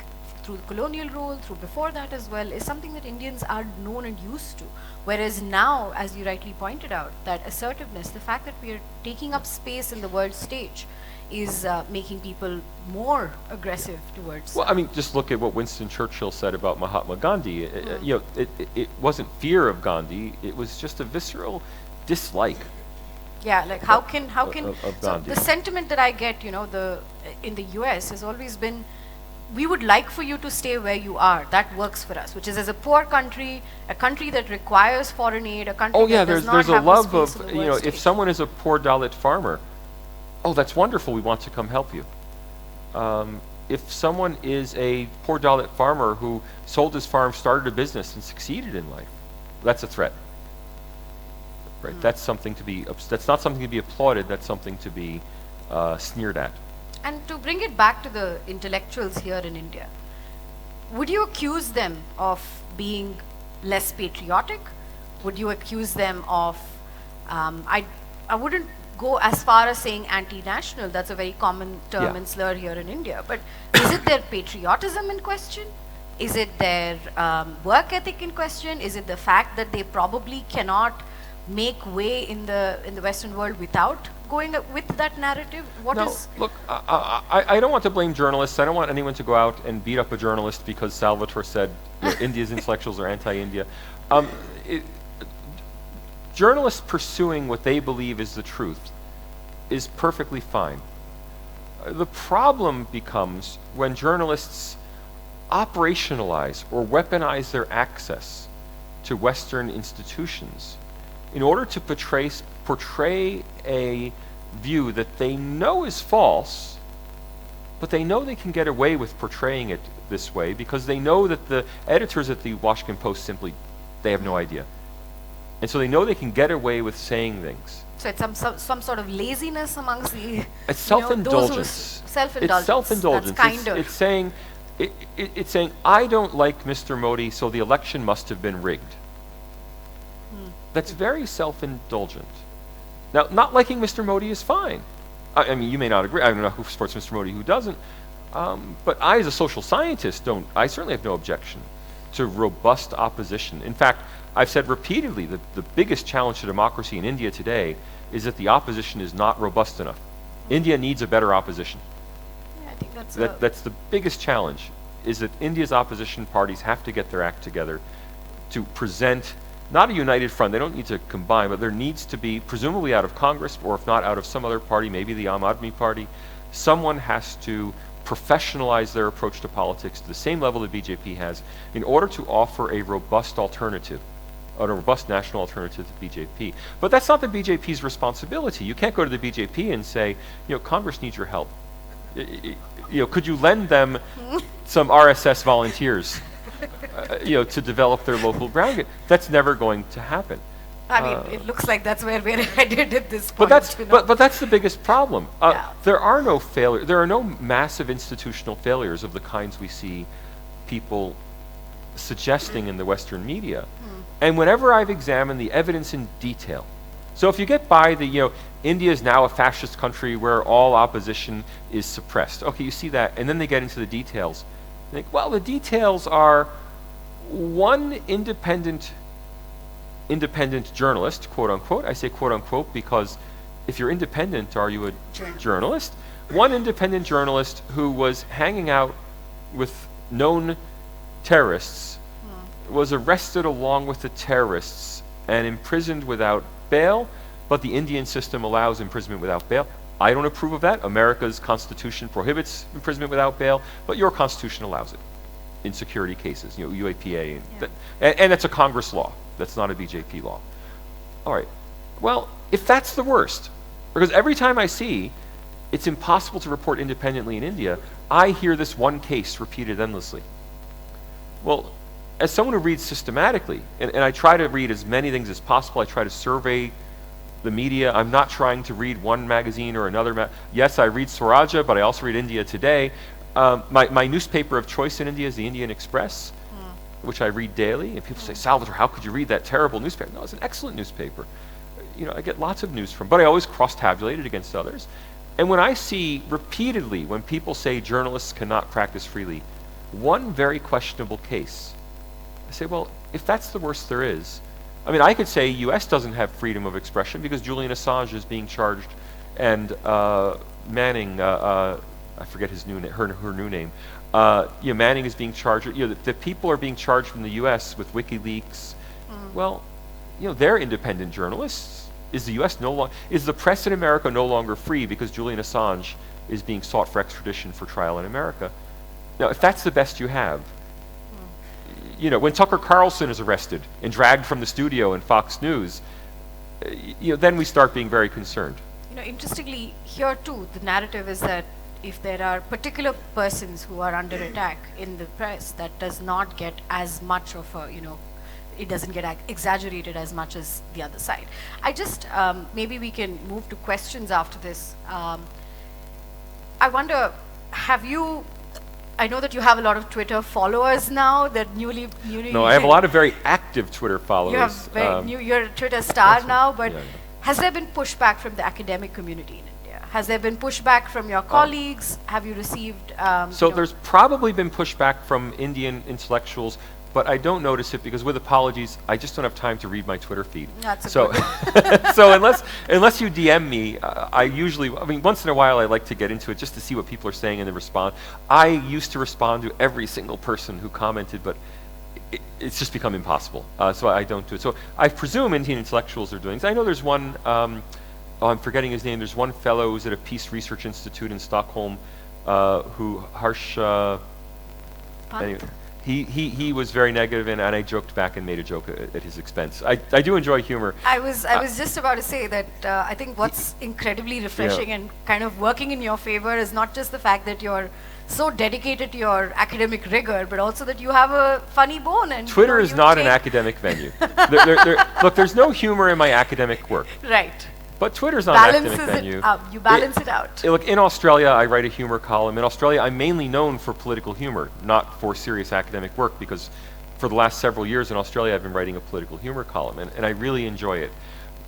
Speaker 1: through the colonial rule, through before that as well, is something that Indians are known and used to. Whereas now, as you rightly pointed out, that assertiveness, the fact that we are taking up space in the world stage, is making people more aggressive towards.
Speaker 2: Well, I mean, just look at what Winston Churchill said about Mahatma Gandhi. You know, it wasn't fear of Gandhi; it was just a visceral dislike.
Speaker 1: Yeah, like how can
Speaker 2: of
Speaker 1: so
Speaker 2: Gandhi.
Speaker 1: the sentiment that I get, in the US has always been, we would like for you to stay where you are. That works for us, which is as a poor country, a country that requires foreign aid, a country
Speaker 2: Oh yeah,
Speaker 1: that does
Speaker 2: there's
Speaker 1: not
Speaker 2: a
Speaker 1: have the
Speaker 2: love
Speaker 1: space
Speaker 2: of,
Speaker 1: on the
Speaker 2: you
Speaker 1: world
Speaker 2: know,
Speaker 1: stage.
Speaker 2: if someone is a poor Dalit farmer, oh, that's wonderful, we want to come help you. If someone is a poor Dalit farmer who sold his farm, started a business, and succeeded in life, that's a threat. Right? That's something to be, that's not something to be applauded, that's something to be sneered at.
Speaker 1: And to bring it back to the intellectuals here in India, would you accuse them of being less patriotic? Would you accuse them of, I wouldn't go as far as saying anti-national, that's a very common term
Speaker 2: Yeah.
Speaker 1: and slur here in India, but is it their patriotism in question? Is it their work ethic in question? Is it the fact that they probably cannot make way in the Western world without going with that narrative? What
Speaker 2: No,
Speaker 1: is?
Speaker 2: look, I don't want to blame journalists. I don't want anyone to go out and beat up a journalist because Salvatore said India's intellectuals are anti-India. Journalists pursuing what they believe is the truth is perfectly fine. The problem becomes when journalists operationalize or weaponize their access to Western institutions in order to portray a view that they know is false, but they know they can get away with portraying it this way because they know that the editors at the Washington Post simply, they have no idea. And so they know they can get away with saying things.
Speaker 1: So it's some sort of laziness amongst the
Speaker 2: It's self-indulgence.
Speaker 1: Self-indulgence.
Speaker 2: It's self-indulgence.
Speaker 1: That's kind of.
Speaker 2: It's saying, it's saying, I don't like Mr. Modi, so the election must have been rigged. That's very self-indulgent. Now, not liking Mr. Modi is fine. I mean, you may not agree. I don't know who supports Mr. Modi, who doesn't. But I, as a social scientist, I certainly have no objection to robust opposition. In fact, I've said repeatedly that the biggest challenge to democracy in India today is that the opposition is not robust enough. India needs a better opposition.
Speaker 1: Yeah, I think
Speaker 2: That's the biggest challenge, is that India's opposition parties have to get their act together to present not a united front. They don't need to combine, but there needs to be, presumably out of Congress, or if not out of some other party, maybe the Aam Aadmi Party, someone has to professionalize their approach to politics to the same level the BJP has in order to offer a robust alternative, a robust national alternative to BJP. But that's not the BJP's responsibility. You can't go to the BJP and say, Congress needs your help. Could you lend them some RSS volunteers, to develop their local ground? That's never going to happen.
Speaker 1: I mean, it looks like that's where we're headed at this
Speaker 2: But
Speaker 1: point.
Speaker 2: but that's the biggest problem.
Speaker 1: Yeah.
Speaker 2: There are no massive institutional failures of the kinds we see people suggesting in the Western media. And whenever I've examined the evidence in detail, so if you get by the, India is now a fascist country where all opposition is suppressed. Okay, you see that, and then they get into the details. They think, well, the details are one independent journalist, quote unquote. I say quote unquote because if you're independent, are you a journalist? One independent journalist who was hanging out with known terrorists was arrested along with the terrorists and imprisoned without bail, but the Indian system allows imprisonment without bail. I don't approve of that. America's constitution prohibits imprisonment without bail, but your constitution allows it in security cases, UAPA. And that's a Congress law. That's not a BJP law. All right. Well, if that's the worst, because every time I see it's impossible to report independently in India, I hear this one case repeated endlessly. Well, as someone who reads systematically, and I try to read as many things as possible, I try to survey the media. I'm not trying to read one magazine or another. Yes, I read Swaraja, but I also read India Today. My newspaper of choice in India is the Indian Express, which I read daily. And people say, Salvatore, how could you read that terrible newspaper? No, it's an excellent newspaper. I get lots of news from, but I always cross-tabulate it against others. And when I see repeatedly, when people say journalists cannot practice freely, one very questionable case, I say, well, if that's the worst there is, I mean, I could say U.S. doesn't have freedom of expression because Julian Assange is being charged and Manning, I forget his her new name. Manning is being charged. The people are being charged from the U.S. with WikiLeaks. Well, they're independent journalists. Is the U.S. is the press in America no longer free because Julian Assange is being sought for extradition for trial in America? Now, if that's the best you have, when Tucker Carlson is arrested and dragged from the studio in Fox News, then we start being very concerned.
Speaker 1: Interestingly, here too, the narrative is that if there are particular persons who are under attack in the press, that does not get as much of a, it doesn't get exaggerated as much as the other side. I just, maybe we can move to questions after this. I wonder, I know that you have a lot of Twitter followers now, that newly
Speaker 2: No, I have a lot of very active Twitter followers.
Speaker 1: You're a Twitter star now, but
Speaker 2: yeah.
Speaker 1: Has there been pushback from the academic community in India? Has there been pushback from your colleagues? Have you received?
Speaker 2: So there's probably been pushback from Indian intellectuals, but I don't notice it because, with apologies, I just don't have time to read my Twitter feed.
Speaker 1: That's
Speaker 2: so so unless you DM me, once in a while I like to get into it just to see what people are saying and then respond. I used to respond to every single person who commented, but it's just become impossible. So I don't do it. So I presume Indian intellectuals are doing this. I know there's one, I'm forgetting his name, there's one fellow who's at a Peace Research Institute in Stockholm who, Harsh, anyway, he was very negative, and I joked back and made a joke at his expense. I do enjoy humor.
Speaker 1: I was just about to say that I think what's incredibly refreshing and kind of working in your favor is not just the fact that you're so dedicated to your academic rigor, but also that you have a funny bone. And
Speaker 2: Twitter is not an academic venue. Look, there's no humor in my academic work.
Speaker 1: Right.
Speaker 2: But Twitter's not an academic venue.
Speaker 1: You balance it out.
Speaker 2: Look, in Australia, I write a humor column. In Australia, I'm mainly known for political humor, not for serious academic work, because for the last several years in Australia, I've been writing a political humor column, and I really enjoy it.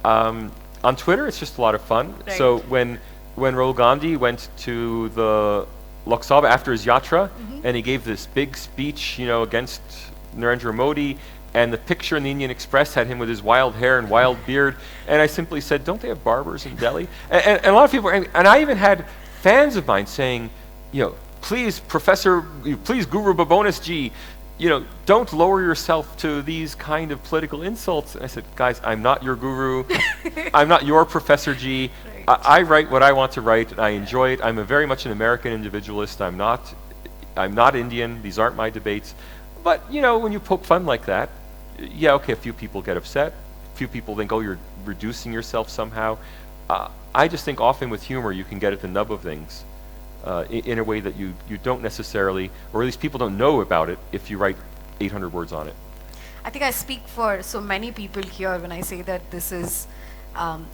Speaker 2: On Twitter, it's just a lot of fun.
Speaker 1: Right.
Speaker 2: So when Rahul Gandhi went to the Lok Sabha after his yatra, and he gave this big speech, against Narendra Modi, and the picture in the Indian Express had him with his wild hair and wild beard, and I simply said, don't they have barbers in Delhi? And a lot of people, and I even had fans of mine saying, please, please, Guru Babones ji, don't lower yourself to these kind of political insults. And I said, guys, I'm not your guru. I'm not your Professor G. Right. I write what I want to write, and I enjoy it. I'm very much an American individualist. I'm not Indian. These aren't my debates. But, when you poke fun like that, okay, a few people get upset. A few people think, oh, you're reducing yourself somehow. I just think often with humor you can get at the nub of things in a way that you don't necessarily, or at least people don't know about it if you write 800 words on it.
Speaker 1: I think I speak for so many people here when I say that this is,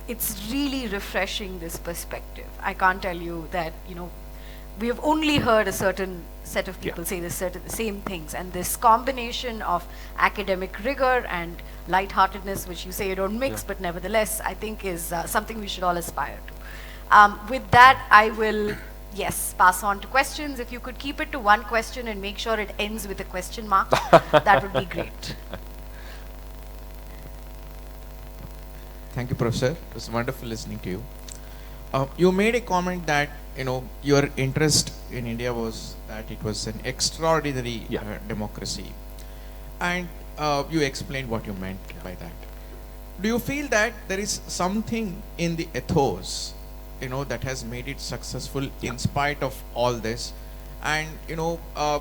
Speaker 1: it's really refreshing, this perspective. I can't tell you that, we have only heard a certain set of people say the same things, and this combination of academic rigor and lightheartedness, which you say you don't mix, but nevertheless, I think is something we should all aspire to. With that, I will, pass on to questions. If you could keep it to one question and make sure it ends with a question mark, that would be great.
Speaker 3: Thank you, Professor. It was wonderful listening to you. You made a comment that your interest in India was that it was an extraordinary democracy, and you explained what you meant by that. Do you feel that there is something in the ethos, that has made it successful in spite of all this? And I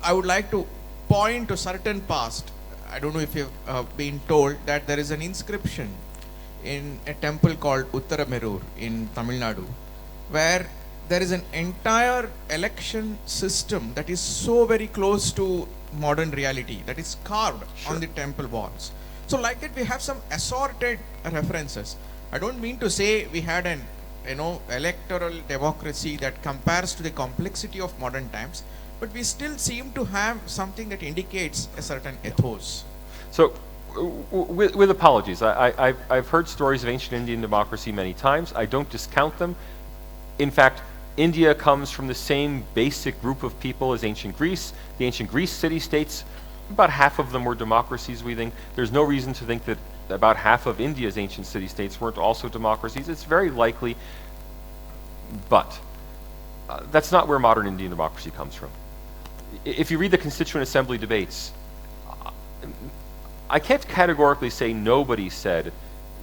Speaker 3: would like to point to certain past. I don't know if you've been told that there is an inscription in a temple called Uttaramerur in Tamil Nadu, where there is an entire election system that is so very close to modern reality, that is carved on the temple walls. So like that, we have some assorted references. I don't mean to say we had an electoral democracy that compares to the complexity of modern times, but we still seem to have something that indicates a certain ethos.
Speaker 2: So, with apologies, I've heard stories of ancient Indian democracy many times. I don't discount them. In fact, India comes from the same basic group of people as ancient Greece. The ancient Greece city-states, about half of them were democracies, we think. There's no reason to think that about half of India's ancient city-states weren't also democracies. It's very likely. But that's not where modern Indian democracy comes from. If you read the Constituent Assembly debates, I can't categorically say nobody said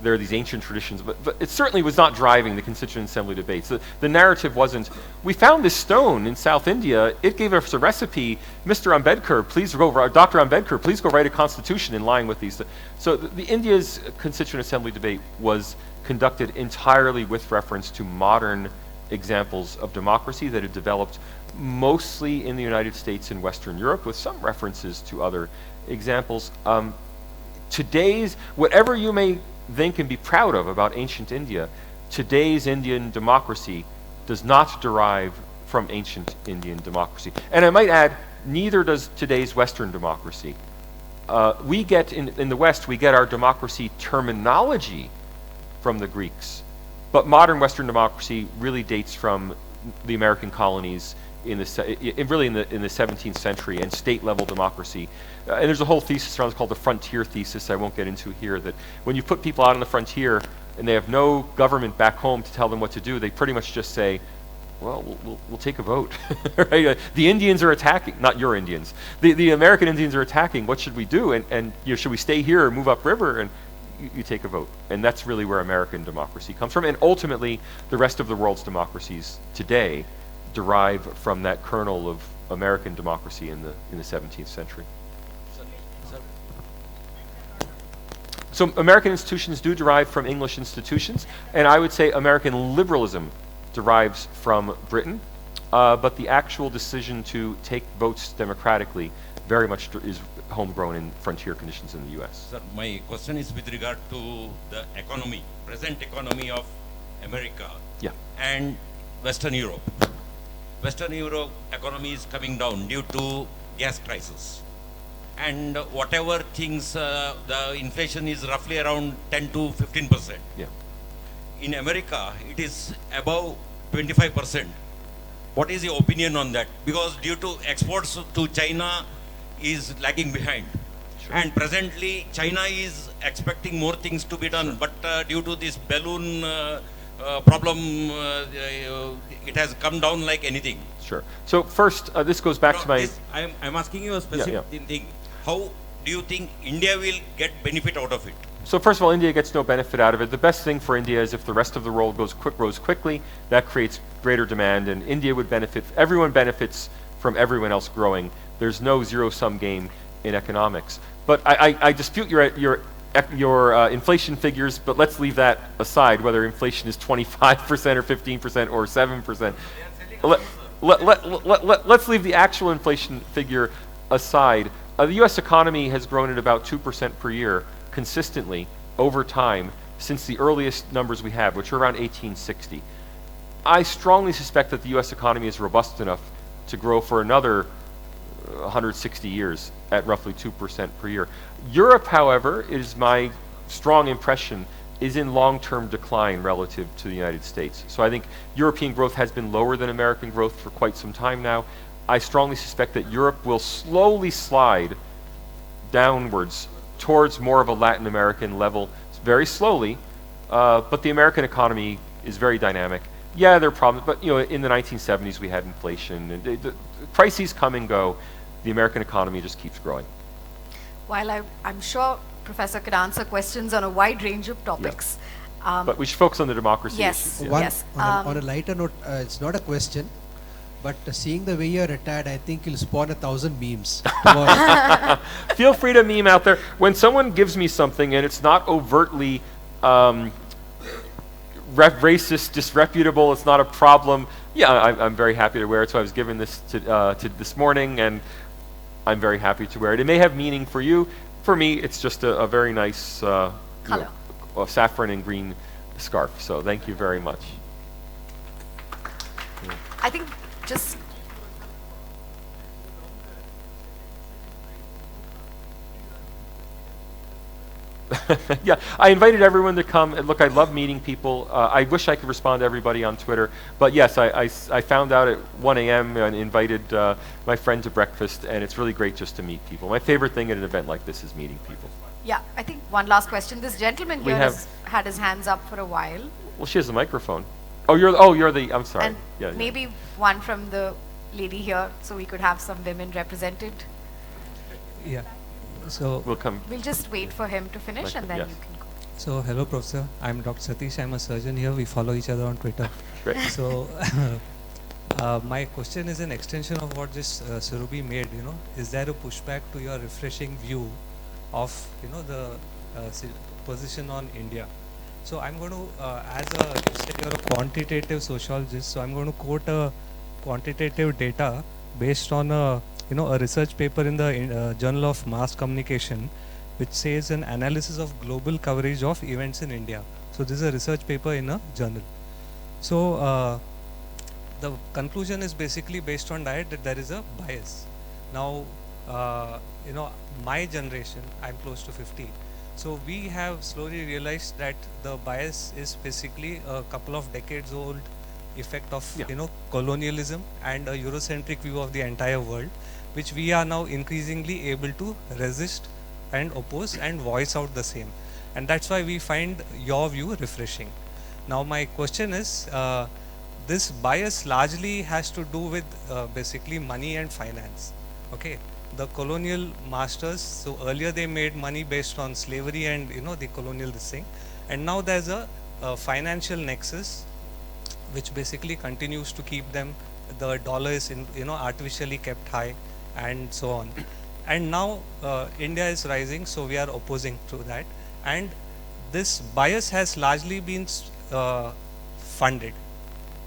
Speaker 2: there are these ancient traditions, but it certainly was not driving the Constituent Assembly debates. The narrative wasn't, we found this stone in South India, it gave us a recipe, Mr. Ambedkar, please go, Dr. Ambedkar, please go write a constitution in line with these. So the India's Constituent Assembly debate was conducted entirely with reference to modern examples of democracy that had developed mostly in the United States and Western Europe, with some references to other examples. Today's, whatever you may think and be proud of about ancient India, today's Indian democracy does not derive from ancient Indian democracy. And I might add, neither does today's Western democracy. We get, in the West, we get our democracy terminology from the Greeks. But modern Western democracy really dates from the American colonies in the 17th century and state-level democracy. And there's a whole thesis around, it's called the frontier thesis, I won't get into here, that when you put people out on the frontier and they have no government back home to tell them what to do, they pretty much just say, well, we'll take a vote. Right? The Indians are attacking, not your Indians. The American Indians are attacking, what should we do? And should we stay here or move upriver? And you take a vote. And that's really where American democracy comes from. And ultimately, the rest of the world's democracies today derive from that kernel of American democracy in the 17th century. So American institutions do derive from English institutions, and I would say American liberalism derives from Britain, but the actual decision to take votes democratically very much is homegrown in frontier conditions in the US.
Speaker 4: Sir, my question is with regard to the economy, present economy of America and Western Europe. Western Europe economy is coming down due to gas crisis. And whatever things, the inflation is roughly around 10 to 15%.
Speaker 2: Yeah.
Speaker 4: In America, it is above 25%. What is your opinion on that? Because due to exports to China is lagging behind.
Speaker 2: Sure.
Speaker 4: And presently, China is expecting more things to be done, but due to this balloon problem, it has come down like anything.
Speaker 2: Sure. So first, this goes back to my...
Speaker 4: I'm asking you a specific thing. How do you think India will get benefit out of it?
Speaker 2: So first of all, India gets no benefit out of it. The best thing for India is if the rest of the world grows quickly, that creates greater demand, and India would benefit. Everyone benefits from everyone else growing. There's no zero-sum game in economics. But I dispute your inflation figures, but let's leave that aside, whether inflation is 25% or 15% or 7%. Let's leave the actual inflation figure aside. The US economy has grown at about 2% per year consistently over time since the earliest numbers we have, which are around 1860. I strongly suspect that the US economy is robust enough to grow for another 160 years at roughly 2% per year. Europe, however, is my strong impression, is in long-term decline relative to the United States. So I think European growth has been lower than American growth for quite some time now. I strongly suspect that Europe will slowly slide downwards towards more of a Latin American level, very slowly, but the American economy is very dynamic. Yeah, there are problems, but in the 1970s we had inflation, and the crises come and go. The American economy just keeps growing.
Speaker 1: While I'm sure Professor could answer questions on a wide range of topics.
Speaker 2: But we should focus on the democracy
Speaker 1: yes,
Speaker 2: issues.
Speaker 1: yes.
Speaker 5: On a lighter note, it's not a question, but seeing the way you're retired, I think you'll spawn 1,000 memes tomorrow.
Speaker 2: Feel free to meme out there. When someone gives me something and it's not overtly racist, disreputable, it's not a problem, I'm very happy to wear it. So I was given this to this morning, and I'm very happy to wear it. It may have meaning for you. For me, it's just a very nice
Speaker 1: color.
Speaker 2: Saffron and green scarf. So thank you very much.
Speaker 1: I think just
Speaker 2: yeah, I invited everyone to come. And look, I love meeting people. I wish I could respond to everybody on Twitter, but yes, I found out at 1 a.m. and invited my friend to breakfast, and it's really great just to meet people. My favorite thing at an event like this is meeting people.
Speaker 1: yeah, I think one last question. This gentleman here has had his hands up for a while.
Speaker 2: Well, she has a microphone. you're the, I'm sorry.
Speaker 1: And
Speaker 2: Yeah,
Speaker 1: maybe one from the lady here, so we could have some women represented.
Speaker 6: Yeah. So
Speaker 2: We'll come.
Speaker 1: We'll just wait for him to finish and then
Speaker 2: Yes.
Speaker 1: you can go.
Speaker 6: So hello, Professor. I'm Dr. Satish. I'm a surgeon here. We follow each other on Twitter.
Speaker 2: Great.
Speaker 6: So my question is an extension of what just Surabhi made. Is there a pushback to your refreshing view of the position on India? So I'm going to, you said you're a quantitative sociologist. So I'm going to quote a quantitative data based on a research paper in the Journal of Mass Communication, which says an analysis of global coverage of events in India. So this is a research paper in a journal. So the conclusion is basically based on that there is a bias. Now, my generation, I'm close to 50. So we have slowly realized that the bias is basically a couple of decades old effect of colonialism and a Eurocentric view of the entire world, which we are now increasingly able to resist and oppose and voice out the same. And that's why we find your view refreshing. Now my question is, this bias largely has to do with basically money and finance. Okay, the colonial masters, so earlier they made money based on slavery and the colonial this thing, and now there's a financial nexus which basically continues to keep them, the dollar is artificially kept high and so on. And now India is rising, so we are opposing to that, and this bias has largely been funded.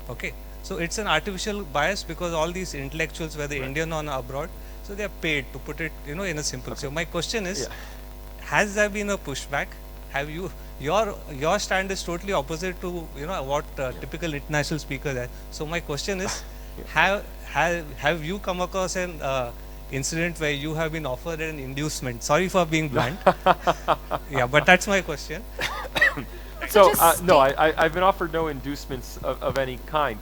Speaker 6: Okay, so it's an artificial bias because all these intellectuals, whether Indian or abroad, so they are paid, to put it in a simple. So my question is, has there been a pushback? Have you, your stand is totally opposite to what typical international speakers are. So my question is, have you come across an incident where you have been offered an inducement? Sorry for being blunt. Yeah, but that's my question.
Speaker 2: So no, I've been offered no inducements of any kind.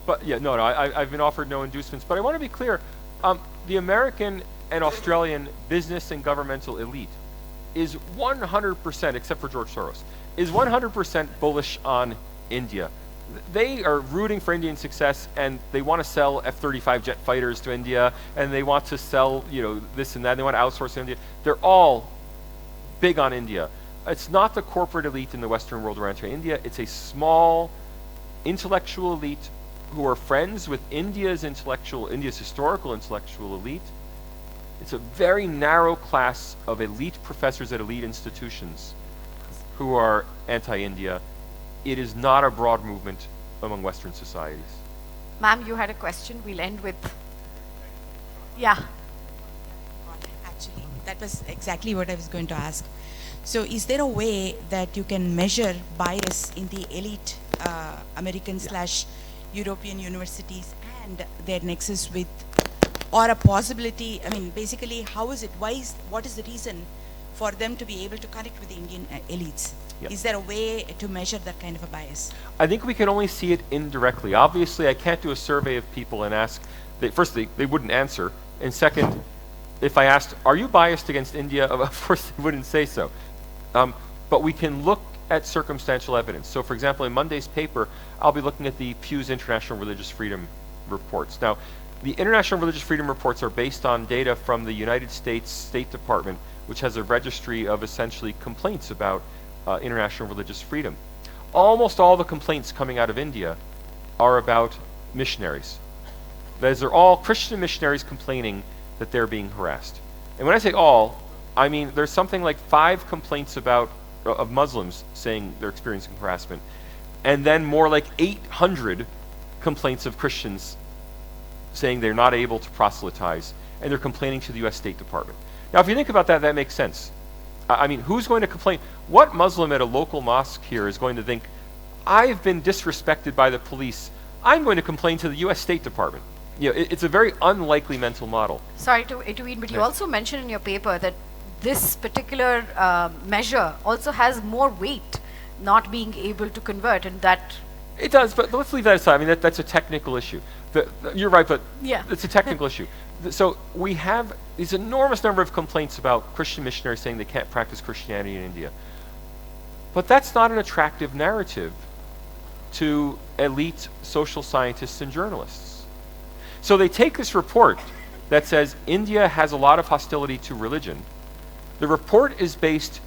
Speaker 2: But yeah, no, I've been offered no inducements. But I want to be clear, the American and Australian business and governmental elite is 100%, except for George Soros, is 100% bullish on India. They are rooting for Indian success, and they want to sell F-35 jet fighters to India, and they want to sell, this and that. They want to outsource to India. They're all big on India. It's not the corporate elite in the Western world around India. It's a small intellectual elite who are friends with India's historical intellectual elite. It's a very narrow class of elite professors at elite institutions who are anti-India. It is not a broad movement among Western societies.
Speaker 1: Ma'am, you had a question. We'll end with, yeah.
Speaker 7: Actually, that was exactly what I was going to ask. So is there a way that you can measure bias in the elite American / European universities and their nexus with, or a possibility, I mean, basically, what is the reason for them to be able to connect with the Indian elites?
Speaker 2: Yep.
Speaker 7: Is there a way to measure that kind of a bias?
Speaker 2: I think we can only see it indirectly. Obviously, I can't do a survey of people and ask, first, they wouldn't answer, and second, if I asked, are you biased against India? Of course, they wouldn't say so. But we can look at circumstantial evidence. So for example, in Monday's paper, I'll be looking at the Pew's International Religious Freedom reports. Now, the International Religious Freedom reports are based on data from the United States State Department, which has a registry of essentially complaints about international religious freedom. Almost all the complaints coming out of India are about missionaries. That is, they're all Christian missionaries complaining that they're being harassed. And when I say all, I mean there's something like 5 complaints of Muslims saying they're experiencing harassment, and then more like 800 complaints of Christians saying they're not able to proselytize, and they're complaining to the US State Department. Now, if you think about that, that makes sense. I mean, who's going to complain? What Muslim at a local mosque here is going to think, I've been disrespected by the police, I'm going to complain to the US State Department? It's a very unlikely mental model.
Speaker 1: Sorry to intervene, but you also mentioned in your paper that this particular measure also has more weight, not being able to convert, and that...
Speaker 2: It does, but let's leave that aside. I mean, that's a technical issue. You're right, but it's a technical issue. So we have these enormous number of complaints about Christian missionaries saying they can't practice Christianity in India. But that's not an attractive narrative to elite social scientists and journalists. So they take this report that says India has a lot of hostility to religion. The report is based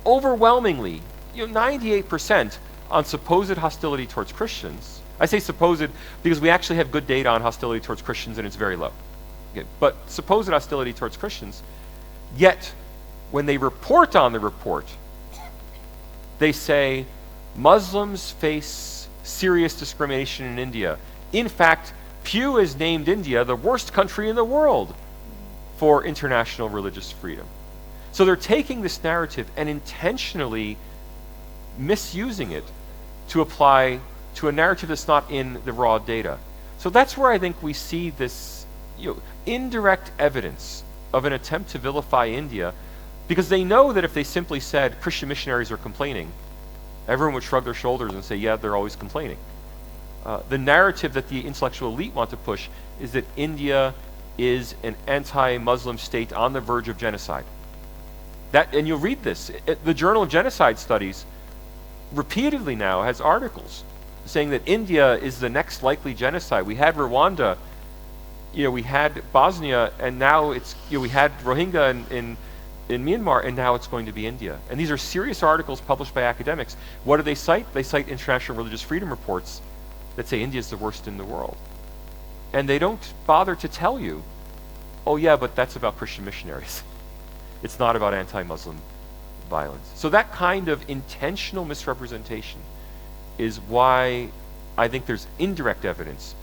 Speaker 2: overwhelmingly, 98%, on supposed hostility towards Christians. I say supposed because we actually have good data on hostility towards Christians and it's very low. Okay, but supposed hostility towards Christians, yet when they report on the report, they say Muslims face serious discrimination in India. In fact, Pew has named India the worst country in the world for international religious freedom. So they're taking this narrative and intentionally misusing it to apply to a narrative that's not in the raw data. So that's where I think we see this indirect evidence of an attempt to vilify India, because they know that if they simply said Christian missionaries are complaining, everyone would shrug their shoulders and say, yeah, they're always complaining. The narrative that the intellectual elite want to push is that India is an anti-Muslim state on the verge of genocide. And you'll read this. The Journal of Genocide Studies repeatedly now has articles saying that India is the next likely genocide. We had Rwanda, we had Bosnia, and now it's, we had Rohingya in Myanmar, and now it's going to be India. And these are serious articles published by academics. What do they cite? They cite international religious freedom reports that say India is the worst in the world. And they don't bother to tell you, oh yeah, but that's about Christian missionaries. It's not about anti-Muslim violence. So that kind of intentional misrepresentation is why I think there's indirect evidence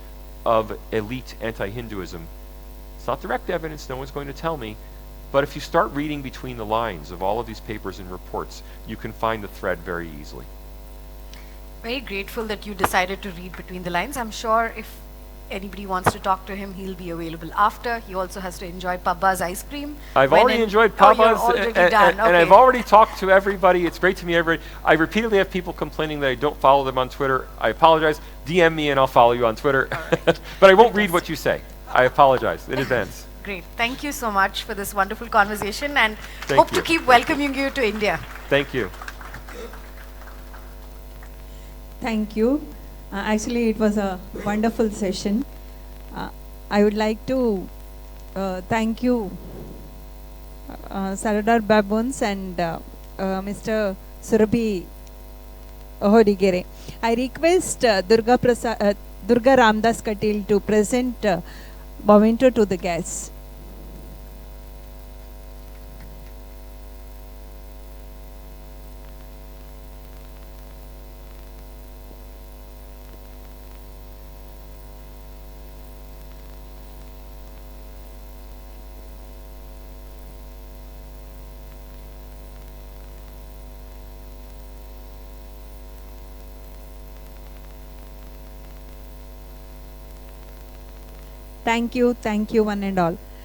Speaker 2: of elite anti-Hinduism. It's not direct evidence, no one's going to tell me, but if you start reading between the lines of all of these papers and reports, you can find the thread very easily.
Speaker 1: Very grateful that you decided to read between the lines. I'm sure if anybody wants to talk to him, he'll be available after. He also has to enjoy Pabba's ice cream.
Speaker 2: I've already enjoyed Pabba's, and I've already talked to everybody. It's great to meet everybody. I repeatedly have people complaining that I don't follow them on Twitter. I apologize. DM me and I'll follow you on Twitter. Right. But I won't read what you say. I apologize in advance.
Speaker 1: Great. Thank you so much for this wonderful conversation, and hope to keep welcoming you to India.
Speaker 2: Thank you.
Speaker 8: Thank you. Actually, it was a wonderful session. I would like to thank you, Salvatore Babones and Mr. Surabhi Hodigere. I request Durga Ramdas Katil to present memento to the guests. Thank you one and all.